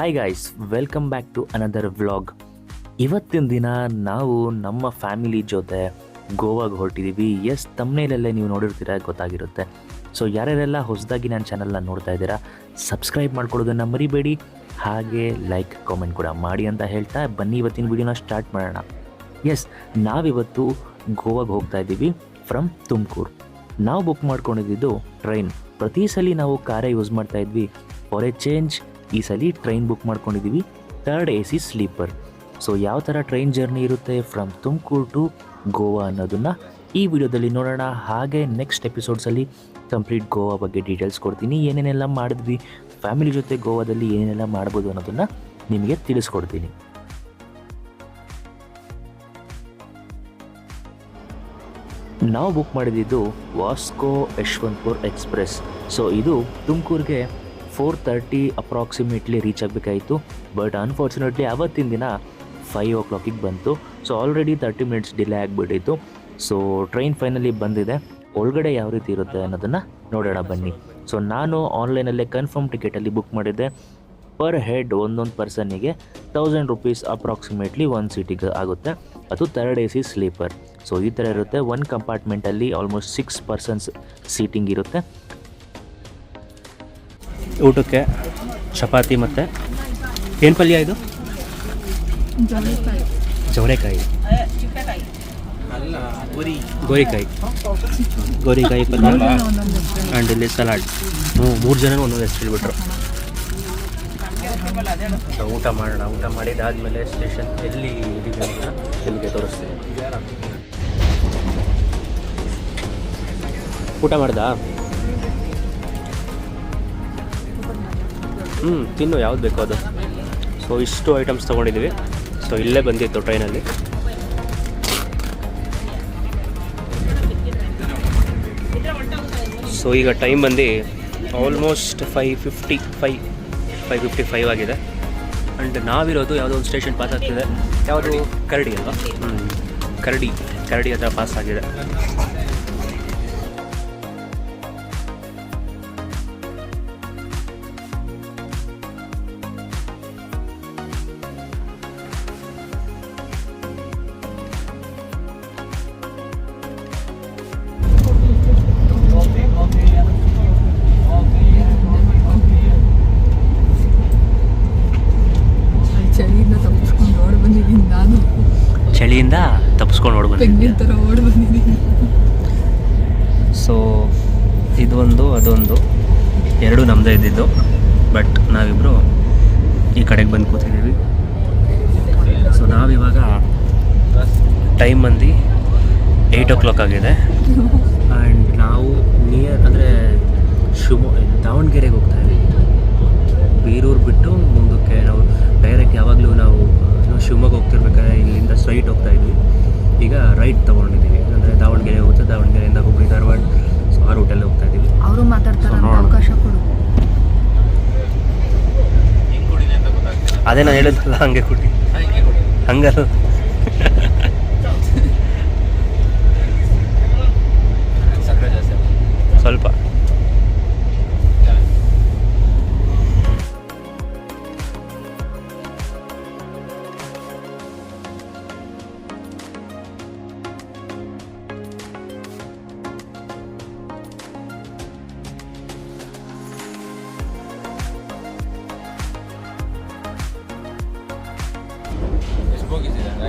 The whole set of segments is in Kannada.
Hi guys, welcome back to another vlog. ಇವತ್ತಿನ ದಿನ ನಾವು ನಮ್ಮ ಫ್ಯಾಮಿಲಿ ಜೊತೆ ಗೋವಾಗೆ ಹೊರಟಿದ್ದೀವಿ. ಎಸ್, ತಮ್ಮನೇಲಲ್ಲೇ ನೀವು ನೋಡಿರ್ತೀರ, ಗೊತ್ತಾಗಿರುತ್ತೆ. ಸೊ ಯಾರ್ಯಾರೆಲ್ಲ ಹೊಸದಾಗಿ ನನ್ನ ಚಾನಲ್ನ ನೋಡ್ತಾ ಇದ್ದೀರಾ, ಸಬ್ಸ್ಕ್ರೈಬ್ ಮಾಡ್ಕೊಳ್ಳೋದನ್ನು ಮರಿಬೇಡಿ, ಹಾಗೆ ಲೈಕ್ ಕಾಮೆಂಟ್ ಕೂಡ ಮಾಡಿ ಅಂತ ಹೇಳ್ತಾ ಬನ್ನಿ ಇವತ್ತಿನ ವಿಡಿಯೋನ ಸ್ಟಾರ್ಟ್ ಮಾಡೋಣ. ಎಸ್, ನಾವಿವತ್ತು ಗೋವಾಗೆ ಹೋಗ್ತಾ ಇದ್ದೀವಿ ಫ್ರಮ್ ತುಮಕೂರು. ನಾವು ಬುಕ್ ಮಾಡ್ಕೊಂಡಿದ್ದು ಟ್ರೈನ್. ಪ್ರತಿ ಸಲ ನಾವು ಕಾರೇ ಯೂಸ್ ಮಾಡ್ತಾ ಇದ್ವಿ. ಫಾರ್ ಎ ಚೇಂಜ್ ಈ ಸಲ ಟ್ರೈನ್ ಬುಕ್ ಮಾಡ್ಕೊಂಡಿದ್ದೀವಿ, 3rd AC ಸ್ಲೀಪರ್. ಸೊ ಯಾವ ಥರ ಟ್ರೈನ್ ಜರ್ನಿ ಇರುತ್ತೆ ಫ್ರಮ್ ತುಮಕೂರು ಟು ಗೋವಾ ಅನ್ನೋದನ್ನು ಈ ವಿಡಿಯೋದಲ್ಲಿ ನೋಡೋಣ. ಹಾಗೆ ನೆಕ್ಸ್ಟ್ ಎಪಿಸೋಡ್ಸಲ್ಲಿ ಕಂಪ್ಲೀಟ್ ಗೋವಾ ಬಗ್ಗೆ ಡೀಟೇಲ್ಸ್ ಕೊಡ್ತೀನಿ. ಏನೇನೆಲ್ಲ ಮಾಡಿದ್ವಿ, ಫ್ಯಾಮಿಲಿ ಜೊತೆ ಗೋವಾದಲ್ಲಿ ಏನೇನೆಲ್ಲ ಮಾಡ್ಬೋದು ಅನ್ನೋದನ್ನು ನಿಮಗೆ ತಿಳಿಸ್ಕೊಡ್ತೀನಿ. ನಾವು ಬುಕ್ ಮಾಡಿದ್ದು ವಾಸ್ಕೋ ಯಶವಂತಪುರ್ ಎಕ್ಸ್ಪ್ರೆಸ್. ಸೊ ಇದು ತುಮಕೂರಿಗೆ 4:30 ಅಪ್ರಾಕ್ಸಿಮೇಟ್ಲಿ ರೀಚ್ ಆಗಬೇಕಾಯಿತು. ಬಟ್ ಅನ್ಫಾರ್ಚುನೇಟ್ಲಿ ಅವತ್ತಿನ ದಿನ 5 o'clock ಬಂತು. ಸೊ ಆಲ್ರೆಡಿ 30 minutes ಡಿಲೇ ಆಗಿಬಿಟ್ಟಿತ್ತು. ಸೊ ಟ್ರೈನ್ ಫೈನಲಿ ಬಂದಿದೆ. ಒಳಗಡೆ ಯಾವ ರೀತಿ ಇರುತ್ತೆ ಅನ್ನೋದನ್ನು ನೋಡೋಣ ಬನ್ನಿ. ಸೊ ನಾನು ಆನ್ಲೈನಲ್ಲೇ ಕನ್ಫರ್ಮ್ ಟಿಕೆಟಲ್ಲಿ ಬುಕ್ ಮಾಡಿದ್ದೆ. ಪರ್ ಹೆಡ್ ಒಂದೊಂದು ಪರ್ಸನ್ನಿಗೆ 1000 rupees ಅಪ್ರಾಕ್ಸಿಮೇಟ್ಲಿ ಒಂದು ಸೀಟಿಗೆ ಆಗುತ್ತೆ. ಅದು 3rd AC ಸ್ಲೀಪರ್. ಸೊ ಈ ಥರ ಇರುತ್ತೆ. ಒಂದು ಕಂಪಾರ್ಟ್ಮೆಂಟಲ್ಲಿ ಆಲ್ಮೋಸ್ಟ್ 6 persons ಸೀಟಿಂಗ್ ಇರುತ್ತೆ. ಊಟಕ್ಕೆ ಚಪಾತಿ ಮತ್ತು ಏನು ಪಲ್ಯ ಇದು? ಜವಳೆಕಾಯಿ, ಗೋರಿಕಾಯಿ ಪಲ್ಯ ಆ್ಯಂಡ್ ಇಲ್ಲಿ ಸಲಾಡ್. 3 ಜನನೂ ಒಂದೊಂದು ಹೆಸರು ಹೇಳ್ಬಿಟ್ರು. ಸೊ ಊಟ ಮಾಡೋಣ. ಊಟ ಮಾಡಿದಾದಮೇಲೆ ಸ್ಟೇಷನ್ ಎಲ್ಲಿ ಇದೀವಿ ಅಂತ ನಿಮಗೆ ತೋರಿಸ್ತೀನಿ. ಊಟ ಮಾಡ್ದಾ? ತಿನ್ನು, ಯಾವ್ದು ಬೇಕೋ ಅದು. ಸೊ ಇಷ್ಟು ಐಟಮ್ಸ್ ತೊಗೊಂಡಿದ್ದೀವಿ. ಸೊ ಇಲ್ಲೇ ಬಂದಿತ್ತು ಟ್ರೈನಲ್ಲಿ. ಸೊ ಈಗ ಟೈಮ್ ಬಂದು ಆಲ್ಮೋಸ್ಟ್ 5:55 ಆಗಿದೆ. ಆ್ಯಂಡ್ ನಾವಿರೋದು ಯಾವುದೋ ಒಂದು ಸ್ಟೇಷನ್ ಪಾಸ್ ಆಗ್ತಿದೆ. ಯಾವುದು? ಕರಡಿ ಅಲ್ವಾ? ಕರಡಿ ಹತ್ರ ಪಾಸ್ ಆಗಿದೆ. ಚಳಿಯಿಂದ ತಪ್ಪಿಸ್ಕೊಂಡು ಓಡ್ಬಂದಿದ್ದೀನಿ. ಸೊ ಇದೊಂದು ಅದೊಂದು ಎರಡು ನಮ್ಮದೇ ಇದ್ದಿದ್ದು. ಬಟ್ ನಾವಿಬ್ಬರು ಈ ಕಡೆಗೆ ಬಂದು ಕೂತಿದ್ದೀವಿ. ಸೊ ನಾವಿವಾಗ ಟೈಮ್ ಬಂದು 8 o'clock ಆಗಿದೆ. ಆ್ಯಂಡ್ ನಾವು ನಿಯರ್ ಅಂದರೆ ದಾವಣಗೆರೆಗೆ ಹೋಗ್ತಾ ಇದ್ದೀವಿ. ಬೀರೂರು ಬಿಟ್ಟು ಮುಂದಕ್ಕೆ ನಾವು ಡೈರೆಕ್ಟ್ ಯಾವಾಗಲೂ ನಾವು ಶಿವಮೊಗ್ಗ ಹೋಗ್ತಿರ್ಬೇಕಾದ್ರೆ ಇಲ್ಲಿಂದ ಸ್ಟ್ರೈಟ್ ಹೋಗ್ತಾ ಇದ್ವಿ. ಈಗ ರೈಟ್ ತೊಗೊಂಡಿದ್ದೀವಿ. ಅಂದರೆ ದಾವಣಗೆರೆ ಹೋಗುತ್ತೆ, ದಾವಣಗೆರೆಯಿಂದ ಹುಬ್ಬಳ್ಳಿ ಧಾರವಾಡ. ಸೊ ಆ ರೂಟಲ್ಲಿ ಹೋಗ್ತಾ ಇದ್ದೀವಿ. ಅವರು ಮಾತಾಡ್ತಾರೆ, ಅವಕಾಶ ಕೊಡು. ಅದೇ ನಾನು ಹೇಳಿದ್ನಲ್ಲ, ಹಂಗೆ ಕುಡಿ, ಹಂಗಲ್ಲ. ಸ್ವಲ್ಪ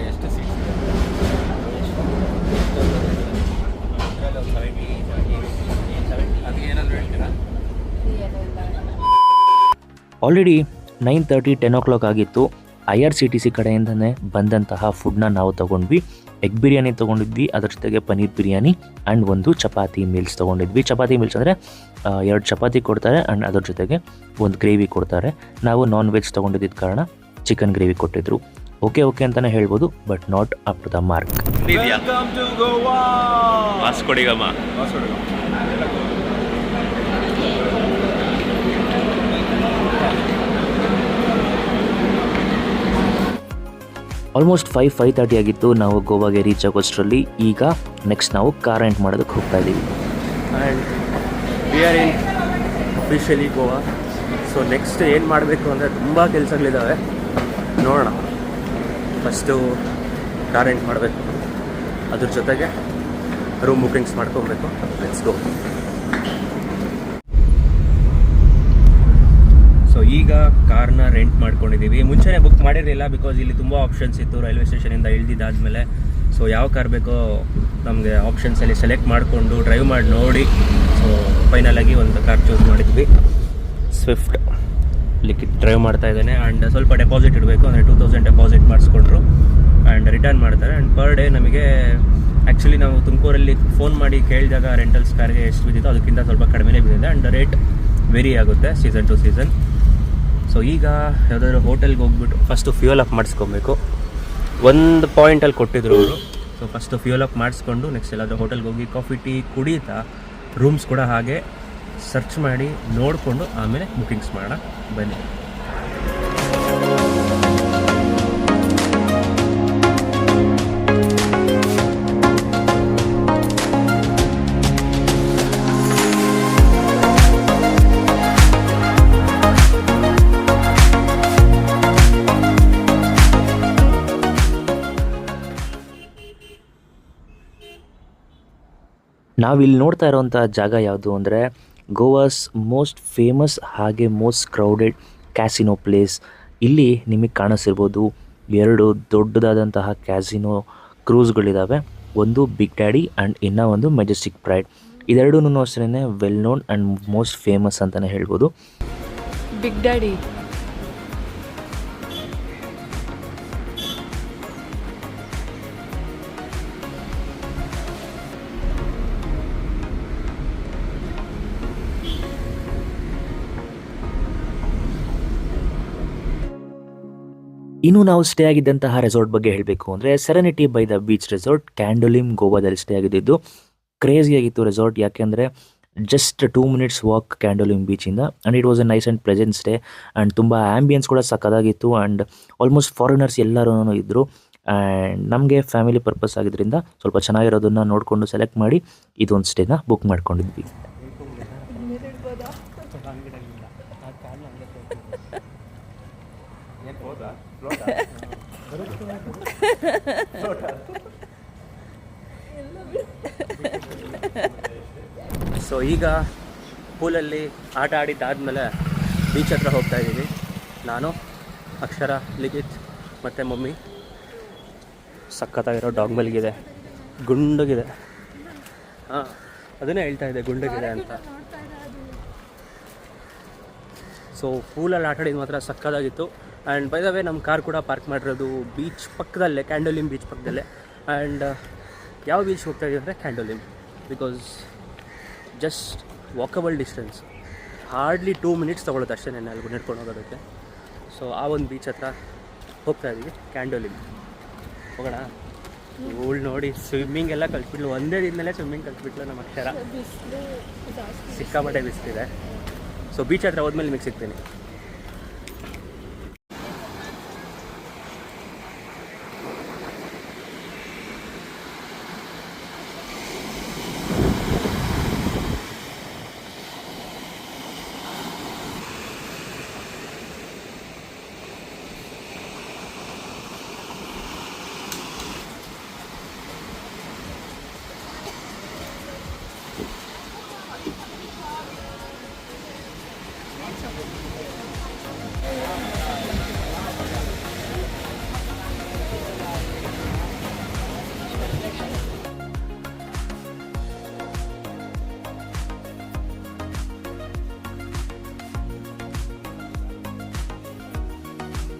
ಎಷ್ಟು ಸೀಟ್ಸ್ ಇದೆ? ಅದಕ್ಕೆ ಏನಾದರೂ ಹೇಳ್ತೀರಾ? ಆಲ್ರೆಡಿ 9:30, 10 o'clock ಆಗಿತ್ತು. IRCTC ಕಡೆಯಿಂದನೇ ಬಂದಂತಹ ಫುಡ್ನ ನಾವು ತೊಗೊಂಡ್ವಿ. ಎಗ್ ಬಿರಿಯಾನಿ ತೊಗೊಂಡಿದ್ವಿ, ಅದ್ರ ಜೊತೆಗೆ ಪನ್ನೀರ್ ಬಿರಿಯಾನಿ ಆ್ಯಂಡ್ ಒಂದು ಚಪಾತಿ ಮೀಲ್ಸ್ ತೊಗೊಂಡಿದ್ವಿ. ಚಪಾತಿ ಮೀಲ್ಸ್ ಅಂದರೆ 2 ಚಪಾತಿ ಕೊಡ್ತಾರೆ ಆ್ಯಂಡ್ ಅದ್ರ ಜೊತೆಗೆ ಒಂದು ಗ್ರೇವಿ ಕೊಡ್ತಾರೆ. ನಾವು ನಾನ್ ವೆಜ್ ತೊಗೊಂಡಿದ್ದ ಕಾರಣ ಚಿಕನ್ ಗ್ರೇವಿ ಕೊಟ್ಟಿದ್ರು. ಓಕೆ ಅಂತಲೇ ಹೇಳ್ಬೋದು, but not up to the mark. Almost 5:30 ಆಗಿತ್ತು. ನಾವು ಗೋವಾಗೆ ರೀಚ್ ಆಗೋಷ್ಟರಲ್ಲಿ. ಈಗ ನೆಕ್ಸ್ಟ್ ನಾವು ಕಾರ್ ರೆಂಟ್ ಮಾಡೋದಕ್ಕೆ ಹೋಗ್ತಾ ಇದ್ದೀವಿ. And we are in officially Goa. So next ಏನು ಮಾಡಬೇಕು ಅಂದರೆ ತುಂಬ ಕೆಲಸಗಳಿದ್ದಾವೆ, ನೋಡೋಣ. ಫಸ್ಟು ಕಾರ್ ರೆಂಟ್ ಮಾಡಬೇಕು, ಅದ್ರ ಜೊತೆಗೆ ರೂಮ್ ಬುಕಿಂಗ್ಸ್ ಮಾಡ್ಕೊಬೇಕು. Let's go. ಸೊ ಈಗ ಕಾರ್ನ ರೆಂಟ್ ಮಾಡ್ಕೊಂಡಿದ್ದೀವಿ. ಮುಂಚೆನೇ ಬುಕ್ ಮಾಡಿರಲಿಲ್ಲ, ಬಿಕಾಸ್ ಇಲ್ಲಿ ತುಂಬ ಆಪ್ಷನ್ಸ್ ಇತ್ತು ರೈಲ್ವೆ ಸ್ಟೇಷನಿಂದ ಇಳ್ದಿದ್ದಾದಮೇಲೆ. ಸೊ ಯಾವ ಕಾರ್ ಬೇಕೋ ನಮಗೆ ಆಪ್ಷನ್ಸಲ್ಲಿ ಸೆಲೆಕ್ಟ್ ಮಾಡಿಕೊಂಡು ಡ್ರೈವ್ ಮಾಡಿ ನೋಡಿ, ಸೊ ಫೈನಲಾಗಿ ಒಂದು ಕಾರ್ ಚೂಸ್ ಮಾಡಿದ್ವಿ. ಸ್ವಿಫ್ಟ್ ಲಿಕ್ವಿಡ್ ಡ್ರೈವ್ ಮಾಡ್ತಾ ಇದ್ದೇನೆ. ಆ್ಯಂಡ್ ಸ್ವಲ್ಪ ಡೆಪಾಸಿಟ್ ಇಡಬೇಕು, ಅಂದರೆ 2000 ಡೆಪಾಸಿಟ್ ಮಾಡಿಸ್ಕೊಂಡ್ರು ಆ್ಯಂಡ್ ರಿಟರ್ನ್ ಮಾಡ್ತಾರೆ. ಆ್ಯಂಡ್ ಪರ್ ಡೇ ನಮಗೆ ಆ್ಯಕ್ಚುಲಿ ನಾವು ತುಮಕೂರಲ್ಲಿ ಫೋನ್ ಮಾಡಿ ಕೇಳಿದಾಗ ರೆಂಟಲ್ಸ್ ಕಾರ್ಗೆ ಎಷ್ಟು ಬಿದ್ದಿತ್ತು ಅದಕ್ಕಿಂತ ಸ್ವಲ್ಪ ಕಡಿಮೆನೇ ಬಿದ್ದಿದೆ. ಆ್ಯಂಡ್ ರೇಟ್ ವೇರಿ ಆಗುತ್ತೆ ಸೀಸನ್ ಟು ಸೀಸನ್. ಸೊ ಈಗ ಯಾವುದಾದ್ರು ಹೋಟೆಲ್ಗೆ ಹೋಗ್ಬಿಟ್ಟು ಫಸ್ಟು ಫ್ಯೂಯಲ್ ಅಪ್ ಮಾಡಿಸ್ಕೊಬೇಕು. ಒಂದು ಪಾಯಿಂಟಲ್ಲಿ ಕೊಟ್ಟಿದ್ರು ಅವರು. ಸೊ ಫಸ್ಟು ಫ್ಯೂಯಲ್ ಅಪ್ ಮಾಡಿಸ್ಕೊಂಡು ನೆಕ್ಸ್ಟ್ ಎಲ್ಲಾದರೂ ಹೋಟೆಲ್ಗೆ ಹೋಗಿ ಕಾಫಿ ಟೀ ಕುಡಿತಾ ರೂಮ್ಸ್ ಕೂಡ ಹಾಗೆ ಸರ್ಚ್ ಮಾಡಿ ನೋಡಿಕೊಂಡು ಆಮೇಲೆ ಬುಕಿಂಗ್ಸ್ ಮಾಡೋಣ ಬನ್ನಿ. ನಾವಿಲ್ಲಿ ನೋಡ್ತಾ ಇರೋವಂಥ ಜಾಗ ಯಾವುದು ಅಂದರೆ ಗೋವಾಸ್ ಮೋಸ್ಟ್ ಫೇಮಸ್ ಹಾಗೆ ಮೋಸ್ಟ್ ಕ್ರೌಡೆಡ್ ಕ್ಯಾಸಿನೋ ಪ್ಲೇಸ್. ಇಲ್ಲಿ ನಿಮಗೆ ಕಾಣಿಸಿರ್ಬೋದು 2 ದೊಡ್ಡದಾದಂತಹ ಕ್ಯಾಸಿನೋ ಕ್ರೂಸ್ಗಳಿದ್ದಾವೆ. ಒಂದು ಬಿಗ್ ಡ್ಯಾಡಿ ಆ್ಯಂಡ್ ಇನ್ನೂ ಒಂದು ಮೆಜೆಸ್ಟಿಕ್ ಪ್ರೈಡ್. ಇದೆರಡೂ ಅಷ್ಟೇ well known and most famous ಅಂತಲೇ ಹೇಳ್ಬೋದು. ಬಿಗ್ ಡ್ಯಾಡಿ ಇನ್ನು ನಾವು ಸ್ಟೇ ಆಗಿದ್ದಂತಹ ರೆಸಾರ್ಟ್ ಬಗ್ಗೆ ಹೇಳಬೇಕು ಅಂದರೆ Serenity by the beach resort, Candolim ಗೋವಾದಲ್ಲಿ ಸ್ಟೇ ಆಗಿದ್ದು. ಕ್ರೇಜಿಯಾಗಿತ್ತು ರೆಸಾರ್ಟ್, ಯಾಕೆಂದರೆ ಜಸ್ಟ್ 2 minutes ವಾಕ್ ಕ್ಯಾಂಡೋಲಿಮ್ ಬೀಚಿಂದ. And it was a nice and pleasant stay. And ತುಂಬ ಆ್ಯಂಬಿಯನ್ಸ್ ಕೂಡ ಸಕ್ಕದಾಗಿತ್ತು. ಆ್ಯಂಡ್ ಆಲ್ಮೋಸ್ಟ್ ಫಾರಿನರ್ಸ್ ಎಲ್ಲರೂ ಇದ್ದರು. ಆ್ಯಂಡ್ ನಮಗೆ ಫ್ಯಾಮಿಲಿ ಪರ್ಪಸ್ ಆಗಿದ್ದರಿಂದ ಸ್ವಲ್ಪ ಚೆನ್ನಾಗಿರೋದನ್ನು ನೋಡಿಕೊಂಡು ಸೆಲೆಕ್ಟ್ ಮಾಡಿ ಇದೊಂದು ಸ್ಟೇನ ಬುಕ್ ಮಾಡ್ಕೊಂಡಿದ್ವಿ. ಸೊ ಈಗ ಪೂಲಲ್ಲಿ ಆಟ ಆಡಿದ್ದಾದಮೇಲೆ ಬೀಚ್ ಹತ್ರ ಹೋಗ್ತಾ ಇದ್ದೀವಿ. ನಾನು, ಅಕ್ಷರ, ಲಿಖಿತ್ ಮತ್ತು ಮಮ್ಮಿ. ಸಖತ್ತಾಗಿರೋ ಡಾಗ್ ಮಲಗಿದೆ, ಗುಂಡಗಿದೆ. ಹಾಂ, ಅದನ್ನೇ ಹೇಳ್ತಾ ಇದೆ, ಗುಂಡಗಿದೆ ಅಂತ. ಸೊ ಪೂಲಲ್ಲಿ ಆಟ ಆಡಿದ್ದು ಮಾತ್ರ ಸಕ್ಕತ್ತಾಗಿತ್ತು. ಆ್ಯಂಡ್ ಬೈ ದ ವೇ ನಮ್ಮ ಕಾರ್ ಕೂಡ ಪಾರ್ಕ್ ಮಾಡಿರೋದು ಬೀಚ್ ಪಕ್ಕದಲ್ಲೇ, ಕ್ಯಾಂಡೋಲಿಮ್ ಬೀಚ್ ಪಕ್ಕದಲ್ಲೇ. ಆ್ಯಂಡ್ ಯಾವ ಬೀಚ್ ಹೋಗ್ತಾ ಇದೀವಿ ಅಂದರೆ Candolim, because just walkable distance, hardly 2 minutes ತೊಗೊಳುತ್ತೆ ಅಷ್ಟೇ ನಾನು ಅಲ್ಲಿಗೂ ನಡ್ಕೊಂಡು ಹೋಗೋದಕ್ಕೆ. ಸೊ ಆ ಒಂದು ಬೀಚ್ ಹತ್ರ ಹೋಗ್ತಾ ಇದ್ದೀವಿ, ಕ್ಯಾಂಡೋಲಿಮ್. ಹೋಗೋಣ. ಇವಳು ನೋಡಿ ಸ್ವಿಮ್ಮಿಂಗ್ ಎಲ್ಲ ಕಲ್ತ್ಬಿಟ್ಲು, ಒಂದೇ ದಿನದಲ್ಲೇ ಸ್ವಿಮ್ಮಿಂಗ್ ಕಲ್ತ್ಬಿಟ್ಲು ನಮ್ಮ ಅಕ್ಷರ. ಸಿಕ್ಕಾಪಟ್ಟೆ ಬಿಸ್ತಿದೆ. ಸೊ ಬೀಚ್ ಹತ್ರ ಹೋದ್ಮೇಲೆ ನಿಮಗೆ ಸಿಗ್ತೀನಿ.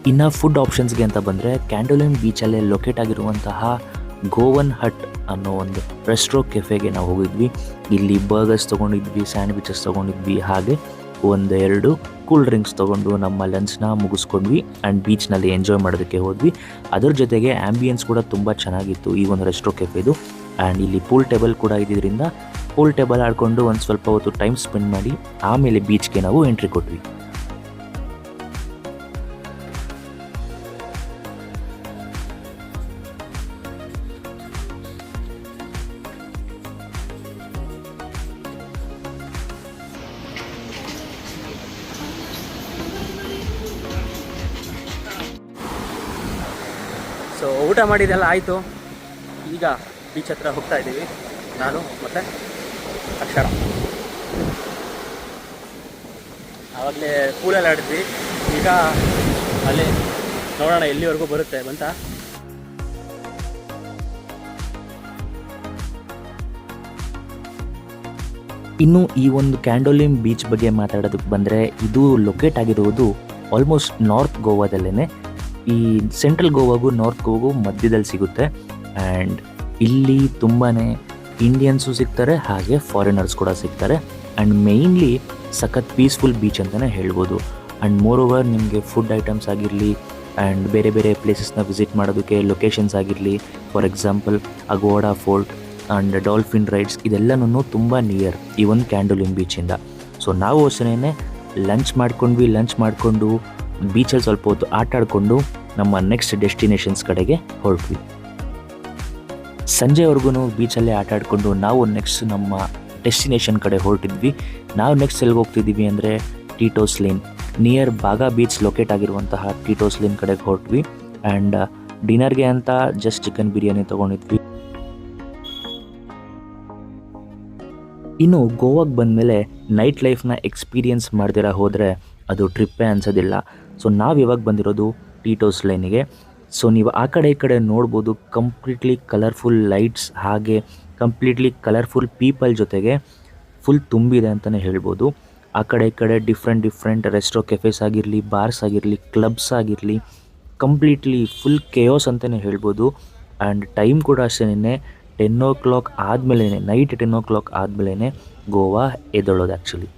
ಇನ್ನು ಫುಡ್ ಆಪ್ಷನ್ಸ್ಗೆ ಅಂತ ಬಂದರೆ ಕ್ಯಾಂಡೋಲಿಮ್ ಬೀಚಲ್ಲೇ ಲೊಕೇಟ್ ಆಗಿರುವಂತಹ ಗೋವನ್ ಹಟ್ ಅನ್ನೋ ಒಂದು ರೆಸ್ಟ್ರೋ ಕೆಫೆಗೆ ನಾವು ಹೋಗಿದ್ವಿ. ಇಲ್ಲಿ ಬರ್ಗರ್ಸ್ ತೊಗೊಂಡಿದ್ವಿ, ಸ್ಯಾಂಡ್ವಿಚಸ್ ತೊಗೊಂಡಿದ್ವಿ, ಹಾಗೆ 1-2 ಕೂಲ್ ಡ್ರಿಂಕ್ಸ್ ತೊಗೊಂಡು ನಮ್ಮ ಲಂಚ್ನ ಮುಗಿಸ್ಕೊಂಡ್ವಿ. ಆ್ಯಂಡ್ ಬೀಚ್ನಲ್ಲಿ ಎಂಜಾಯ್ ಮಾಡೋದಕ್ಕೆ ಹೋದ್ವಿ. ಅದರ ಜೊತೆಗೆ ಆ್ಯಂಬಿಯನ್ಸ್ ಕೂಡ ತುಂಬ ಚೆನ್ನಾಗಿತ್ತು ಈ ಒಂದು ರೆಸ್ಟ್ರೋ ಕೆಫೆದು. ಆ್ಯಂಡ್ ಇಲ್ಲಿ ಪೂಲ್ ಟೇಬಲ್ ಕೂಡ ಇದ್ದಿದ್ದರಿಂದ ಪೂಲ್ ಟೇಬಲ್ ಆಡಿಕೊಂಡು ಒಂದು ಸ್ವಲ್ಪ ಹೊತ್ತು ಟೈಮ್ ಸ್ಪೆಂಡ್ ಮಾಡಿ ಆಮೇಲೆ ಬೀಚ್ಗೆ ನಾವು ಎಂಟ್ರಿ ಕೊಟ್ವಿ. ಸೊ ಊಟ ಮಾಡಿದ್ದೆಲ್ಲ ಆಯಿತು. ಈಗ ಬೀಚ್ ಹತ್ರ ಹೋಗ್ತಾ ಇದ್ದೀವಿ, ನಾನು ಮತ್ತು ಅಕ್ಷರ. ಆವಾಗಲೇ ಪೂಲಲ್ಲಿ ಆಡಿದ್ವಿ, ಈಗ ಅಲ್ಲಿ ನೋಡೋಣ ಎಲ್ಲಿವರೆಗೂ ಬರುತ್ತೆ ಅಂತ. ಇನ್ನು ಈ ಒಂದು ಕ್ಯಾಂಡೋಲಿಮ್ ಬೀಚ್ ಬಗ್ಗೆ ಮಾತಾಡೋದಕ್ಕೆ ಬಂದರೆ, ಇದು ಲೊಕೇಟ್ ಆಗಿರುವುದು ಆಲ್ಮೋಸ್ಟ್ ನಾರ್ತ್ ಗೋವಾದಲ್ಲೇ. ಈ ಸೆಂಟ್ರಲ್ ಗೋವಾಗೂ ನಾರ್ತ್ ಗೋವಾಗೂ ಮಧ್ಯದಲ್ಲಿ ಸಿಗುತ್ತೆ. ಆ್ಯಂಡ್ ಇಲ್ಲಿ ತುಂಬಾ ಇಂಡಿಯನ್ಸು ಸಿಗ್ತಾರೆ, ಹಾಗೆ ಫಾರಿನರ್ಸ್ ಕೂಡ ಸಿಗ್ತಾರೆ. ಆ್ಯಂಡ್ ಮೇಯ್ನ್ಲಿ ಸಖತ್ ಪೀಸ್ಫುಲ್ ಬೀಚ್ ಅಂತಲೇ ಹೇಳ್ಬೋದು. ಆ್ಯಂಡ್ ಮೋರ್ ಓವರ್ ನಿಮಗೆ ಫುಡ್ ಐಟಮ್ಸ್ ಆಗಿರಲಿ ಆ್ಯಂಡ್ ಬೇರೆ ಬೇರೆ ಪ್ಲೇಸಸ್ನ ವಿಸಿಟ್ ಮಾಡೋದಕ್ಕೆ ಲೊಕೇಶನ್ಸ್ ಆಗಿರಲಿ, for example Aguada fort and dolphin rides, ಇದೆಲ್ಲನೂ ತುಂಬ ನಿಯರ್ ಈ ಒಂದು ಕ್ಯಾಂಡೋಲಿಮ್ ಬೀಚಿಂದ. ಸೊ ನಾವು ಅಷ್ಟೇ ಲಂಚ್ ಮಾಡಿಕೊಂಡು ಬೀಚಲ್ಲಿ ಸ್ವಲ್ಪ ಹೊತ್ತು ಆಟ ಆಡಿಕೊಂಡು ನಮ್ಮ ನೆಕ್ಸ್ಟ್ ಡೆಸ್ಟಿನೇಷನ್ಸ್ ಕಡೆಗೆ ಹೊರಟ್ವಿ. ಸಂಜೆವರೆಗೂ ಬೀಚಲ್ಲೇ ಆಟ ಆಡಿಕೊಂಡು ನಾವು ನೆಕ್ಸ್ಟ್ ನಮ್ಮ ಡೆಸ್ಟಿನೇಷನ್ ಕಡೆ ಹೊರಟಿದ್ವಿ. ನಾವು ನೆಕ್ಸ್ಟ್ ಎಲ್ಲಿಗೆ ಹೋಗ್ತಿದ್ದೀವಿ ಅಂದರೆ ಟೀಟೋಸ್ lane, near Baga beach locate ಆಗಿರುವಂತಹ ಟೀಟೋಸ್ ಲೇನ್ ಕಡೆಗೆ ಹೊರಟ್ವಿ. ಆ್ಯಂಡ್ ಡಿನ್ನರ್ಗೆ ಅಂತ ಜಸ್ಟ್ ಚಿಕನ್ ಬಿರಿಯಾನಿ ತೊಗೊಂಡಿದ್ವಿ. ಇನ್ನು ಗೋವಾಗೆ ಬಂದಮೇಲೆ ನೈಟ್ ಲೈಫ್ನ ಎಕ್ಸ್ಪೀರಿಯನ್ಸ್ ಮಾಡ್ದಿರ ಹೋದರೆ ಅದು ಟ್ರಿಪ್ಪೇ ಅನ್ಸೋದಿಲ್ಲ. ಸೊ ನಾವು ಇವಾಗ ಬಂದಿರೋದು ಟೀಟೋಸ್ ಲೈನಿಗೆ. ಸೊ ನೀವು ಆ ಕಡೆ ಈ ಕಡೆ ನೋಡ್ಬೋದು, ಕಂಪ್ಲೀಟ್ಲಿ ಕಲರ್ಫುಲ್ ಲೈಟ್ಸ್ ಹಾಗೆ ಕಂಪ್ಲೀಟ್ಲಿ ಕಲರ್ಫುಲ್ ಪೀಪಲ್ ಜೊತೆಗೆ ಫುಲ್ ತುಂಬಿದೆ ಅಂತಲೇ ಹೇಳ್ಬೋದು. ಆ ಕಡೆ ಈ ಕಡೆ ಡಿಫ್ರೆಂಟ್ ರೆಸ್ಟೋ ಕೆಫೆಸ್ ಆಗಿರಲಿ, ಬಾರ್ಸ್ ಆಗಿರಲಿ, ಕ್ಲಬ್ಸ್ ಆಗಿರಲಿ, ಕಂಪ್ಲೀಟ್ಲಿ ಫುಲ್ ಕೇಯೋಸ್ ಅಂತಲೇ ಹೇಳ್ಬೋದು. ಆ್ಯಂಡ್ ಟೈಮ್ ಕೂಡ ಅಷ್ಟೇ 10 o'clock ಆದಮೇಲೆ, ನೈಟ್ 10 o'clock ಆದಮೇಲೆ ಗೋವಾ ಎದ್ದೇಳೋದು ಆ್ಯಕ್ಚುಲಿ.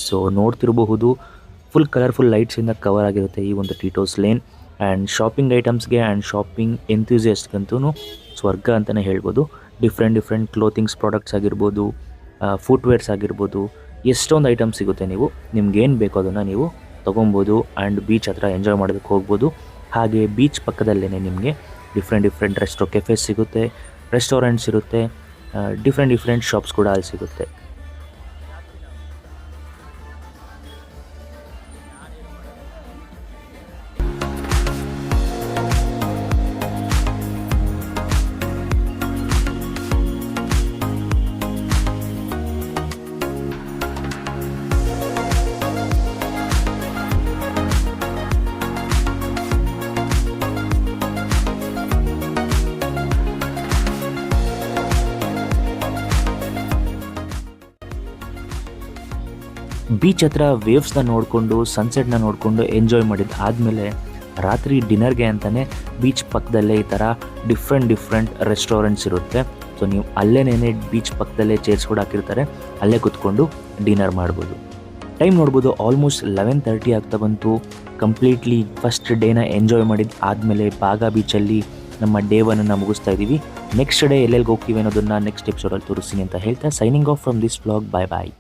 ಸೊ ನೋಡ್ತಿರಬಹುದು, ಫುಲ್ ಕಲರ್ಫುಲ್ ಲೈಟ್ಸಿಂದ ಕವರ್ ಆಗಿರುತ್ತೆ ಈ ಒಂದು ಟೀಟೋಸ್ ಲೇನ್. ಆ್ಯಂಡ್ ಶಾಪಿಂಗ್ ಐಟಮ್ಸ್ಗೆ ಆ್ಯಂಡ್ ಶಾಪಿಂಗ್ ಎಂಥ್ಯೂಸಿಯಸ್ಟ್ಗಂತೂ ಸ್ವರ್ಗ ಅಂತಲೇ ಹೇಳ್ಬೋದು. ಡಿಫ್ರೆಂಟ್ ಕ್ಲೋತಿಂಗ್ಸ್ ಪ್ರಾಡಕ್ಟ್ಸ್ ಆಗಿರ್ಬೋದು, ಫುಟ್ವೇರ್ಸ್ ಆಗಿರ್ಬೋದು, ಎಷ್ಟೊಂದು ಐಟಮ್ಸ್ ಸಿಗುತ್ತೆ. ನಿಮ್ಗೇನು ಬೇಕೋ ಅದನ್ನು ನೀವು ತೊಗೊಬೋದು ಆ್ಯಂಡ್ ಬೀಚ್ ಹತ್ರ ಎಂಜಾಯ್ ಮಾಡೋದಕ್ಕೆ ಹೋಗ್ಬೋದು. ಹಾಗೆ ಬೀಚ್ ಪಕ್ಕದಲ್ಲೇ ನಿಮಗೆ ಡಿಫ್ರೆಂಟ್ ರೆಸ್ಟೋ ಕೆಫೆಸ್ ಸಿಗುತ್ತೆ, ರೆಸ್ಟೋರೆಂಟ್ಸ್ ಇರುತ್ತೆ, ಡಿಫ್ರೆಂಟ್ ಶಾಪ್ಸ್ ಕೂಡ ಅಲ್ಲಿ ಸಿಗುತ್ತೆ. ಬೀಚ್ ಹತ್ರ ವೇವ್ಸ್ನ ನೋಡಿಕೊಂಡು ಸನ್ಸೆಟ್ನ ನೋಡಿಕೊಂಡು ಎಂಜಾಯ್ ಮಾಡಿದ್ದು ಆದಮೇಲೆ ರಾತ್ರಿ ಡಿನ್ನರ್ಗೆ ಅಂತಲೇ ಬೀಚ್ ಪಕ್ಕದಲ್ಲೇ ಈ ಥರ ಡಿಫ್ರೆಂಟ್ ರೆಸ್ಟೋರೆಂಟ್ಸ್ ಇರುತ್ತೆ. ಸೊ ನೀವು ಅಲ್ಲೇನೇ ಬೀಚ್ ಪಕ್ಕದಲ್ಲೇ ಚೇರ್ಸ್ ಕೂಡ ಹಾಕಿರ್ತಾರೆ, ಅಲ್ಲೇ ಕೂತ್ಕೊಂಡು ಡಿನ್ನರ್ ಮಾಡ್ಬೋದು. ಟೈಮ್ ನೋಡ್ಬೋದು, ಆಲ್ಮೋಸ್ಟ್ 11:30 ಆಗ್ತಾ ಬಂತು. ಕಂಪ್ಲೀಟ್ಲಿ ಫಸ್ಟ್ ಡೇನ ಎಂಜಾಯ್ ಮಾಡಿದ್ದು ಆದಮೇಲೆ ಬಾಗಾ ಬೀಚಲ್ಲಿ ನಮ್ಮ ಡೇ 1 ಮುಗಿಸ್ತಾ ಇದ್ದೀವಿ. ನೆಕ್ಸ್ಟ್ ಡೇ ಎಲ್ಲೆಲ್ಲಿ ಹೋಗ್ತೀವಿ ಅನ್ನೋದನ್ನು ನೆಕ್ಸ್ಟ್ ಎಪಿಸೋಡಲ್ಲಿ ತೋರಿಸ್ತೀನಿ ಅಂತ ಹೇಳ್ತಾ signing off from this vlog. Bye.